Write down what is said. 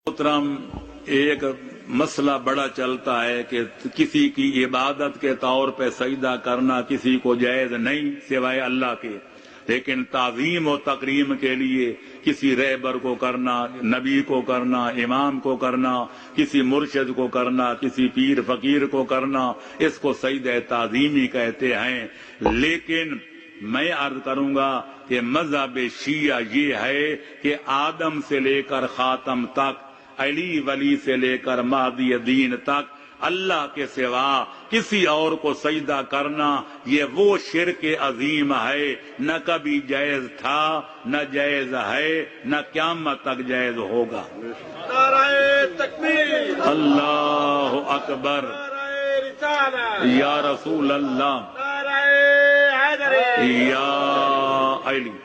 محترم، ایک مسئلہ بڑا چلتا ہے کہ کسی کی عبادت کے طور پہ سجدہ کرنا کسی کو جائز نہیں سوائے اللہ کے، لیکن تعظیم و تکریم کے لیے کسی رہبر کو کرنا، نبی کو کرنا، امام کو کرنا، کسی مرشد کو کرنا، کسی پیر فقیر کو کرنا، اس کو سجدہ تعظیمی کہتے ہیں۔ لیکن میں عرض کروں گا کہ مذہب شیعہ یہ ہے کہ آدم سے لے کر خاتم تک، علی ولی سے لے کر مہدی دین تک، اللہ کے سوا کسی اور کو سجدہ کرنا یہ وہ شرک عظیم ہے، نہ کبھی جائز تھا، نہ جائز ہے، نہ قیامت تک جائز ہوگا۔ نعرہ تکبیر، اللہ اکبر، نعرہ رسالہ، یا رسول اللہ، نعرہ حیدری، یا علی۔